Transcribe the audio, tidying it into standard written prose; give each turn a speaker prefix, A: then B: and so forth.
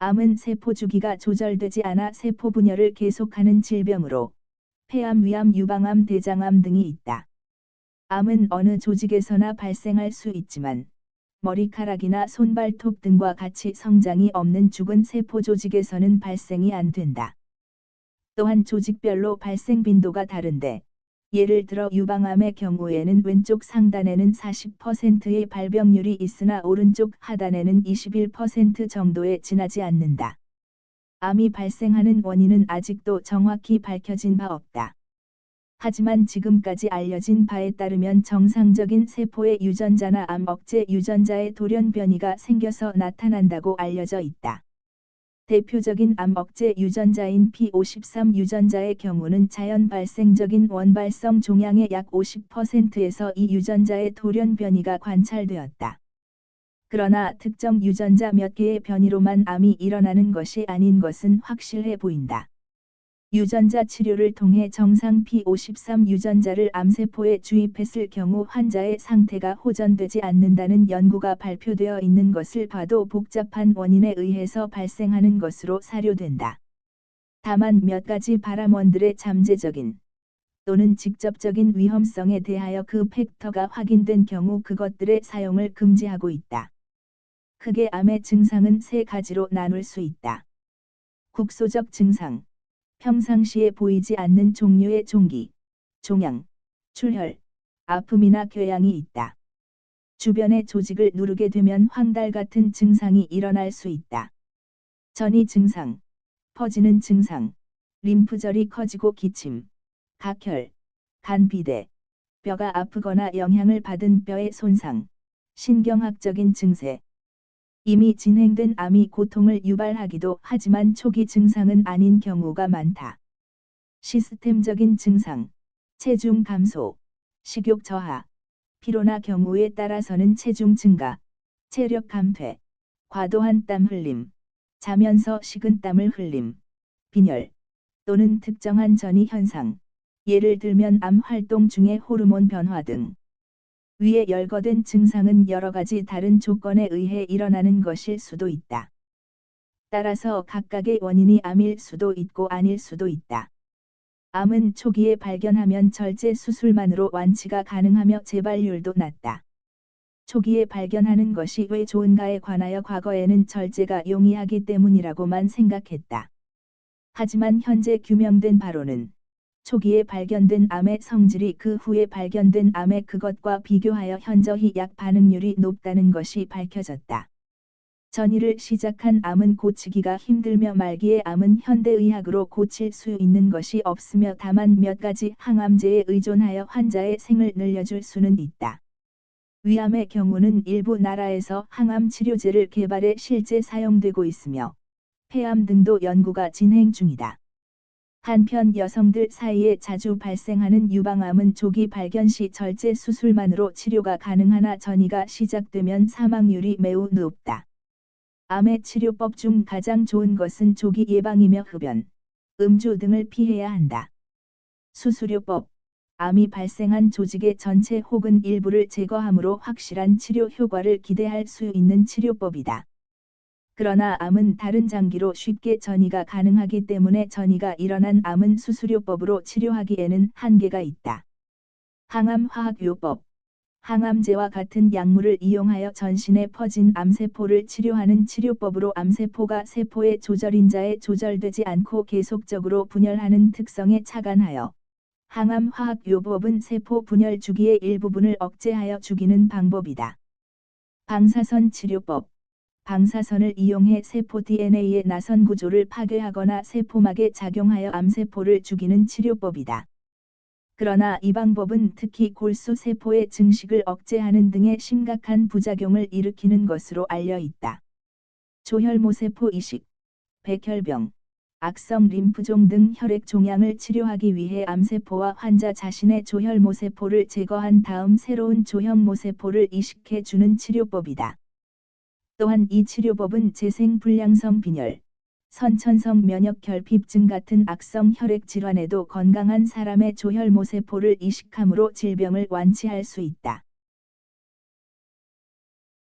A: 암은 세포 주기가 조절되지 않아 세포 분열을 계속하는 질병으로 폐암, 위암, 유방암, 대장암 등이 있다. 암은 어느 조직에서나 발생할 수 있지만 머리카락이나 손발톱 등과 같이 성장이 없는 죽은 세포 조직에서는 발생이 안 된다. 또한 조직별로 발생 빈도가 다른데 예를 들어 유방암의 경우에는 왼쪽 상단에는 40%의 발병률이 있으나 오른쪽 하단에는 21% 정도에 지나지 않는다. 암이 발생하는 원인은 아직도 정확히 밝혀진 바 없다. 하지만 지금까지 알려진 바에 따르면 정상적인 세포의 유전자나 암 억제 유전자의 돌연 변이가 생겨서 나타난다고 알려져 있다. 대표적인 암 억제 유전자인 P53 유전자의 경우는 자연 발생적인 원발성 종양의 약 50%에서 이 유전자의 돌연 변이가 관찰되었다. 그러나 특정 유전자 몇 개의 변이로만 암이 일어나는 것이 아닌 것은 확실해 보인다. 유전자 치료를 통해 정상 P53 유전자를 암세포에 주입했을 경우 환자의 상태가 호전되지 않는다는 연구가 발표되어 있는 것을 봐도 복잡한 원인에 의해서 발생하는 것으로 사료된다. 다만 몇 가지 발암원들의 잠재적인 또는 직접적인 위험성에 대하여 그 팩터가 확인된 경우 그것들의 사용을 금지하고 있다. 크게 암의 증상은 세 가지로 나눌 수 있다. 국소적 증상, 평상시에 보이지 않는 종류의 종기, 종양, 출혈, 아픔이나 궤양이 있다. 주변의 조직을 누르게 되면 황달 같은 증상이 일어날 수 있다. 전이 증상, 퍼지는 증상, 림프절이 커지고 기침, 각혈, 간비대, 뼈가 아프거나 영향을 받은 뼈의 손상, 신경학적인 증세. 이미 진행된 암이 고통을 유발하기도 하지만 초기 증상은 아닌 경우가 많다. 시스템적인 증상, 체중 감소, 식욕 저하, 피로나 경우에 따라서는 체중 증가, 체력 감퇴, 과도한 땀 흘림, 자면서 식은땀을 흘림, 빈혈, 또는 특정한 전이 현상, 예를 들면 암 활동 중의 호르몬 변화 등. 위에 열거된 증상은 여러 가지 다른 조건에 의해 일어나는 것일 수도 있다. 따라서 각각의 원인이 암일 수도 있고 아닐 수도 있다. 암은 초기에 발견하면 절제 수술만으로 완치가 가능하며 재발률도 낮다. 초기에 발견하는 것이 왜 좋은가에 관하여 과거에는 절제가 용이하기 때문이라고만 생각했다. 하지만 현재 규명된 바로는 초기에 발견된 암의 성질이 그 후에 발견된 암의 그것과 비교하여 현저히 약 반응률이 높다는 것이 밝혀졌다. 전이를 시작한 암은 고치기가 힘들며 말기의 암은 현대의학으로 고칠 수 있는 것이 없으며 다만 몇 가지 항암제에 의존하여 환자의 생을 늘려줄 수는 있다. 위암의 경우는 일부 나라에서 항암 치료제를 개발해 실제 사용되고 있으며 폐암 등도 연구가 진행 중이다. 한편 여성들 사이에 자주 발생하는 유방암은 조기 발견 시 절제 수술만으로 치료가 가능하나 전이가 시작되면 사망률이 매우 높다. 암의 치료법 중 가장 좋은 것은 조기 예방이며 흡연, 음주 등을 피해야 한다. 수수료법, 암이 발생한 조직의 전체 혹은 일부를 제거함으로 확실한 치료 효과를 기대할 수 있는 치료법이다. 그러나 암은 다른 장기로 쉽게 전이가 가능하기 때문에 전이가 일어난 암은 수수료법으로 치료하기에는 한계가 있다. 항암화학요법, 항암제와 같은 약물을 이용하여 전신에 퍼진 암세포를 치료하는 치료법으로 암세포가 세포의 조절인자에 조절되지 않고 계속적으로 분열하는 특성에 착안하여 항암화학요법은 세포 분열 주기의 일부분을 억제하여 죽이는 방법이다. 방사선 치료법, 방사선을 이용해 세포 DNA의 나선 구조를 파괴하거나 세포막에 작용하여 암세포를 죽이는 치료법이다. 그러나 이 방법은 특히 골수 세포의 증식을 억제하는 등의 심각한 부작용을 일으키는 것으로 알려 있다. 조혈모세포 이식, 백혈병, 악성 림프종 등 혈액 종양을 치료하기 위해 암세포와 환자 자신의 조혈모세포를 제거한 다음 새로운 조형모세포를 이식해 주는 치료법이다. 또한 이 치료법은 재생불량성 빈혈, 선천성 면역결핍증 같은 악성 혈액 질환에도 건강한 사람의 조혈모세포를 이식함으로 질병을 완치할 수 있다.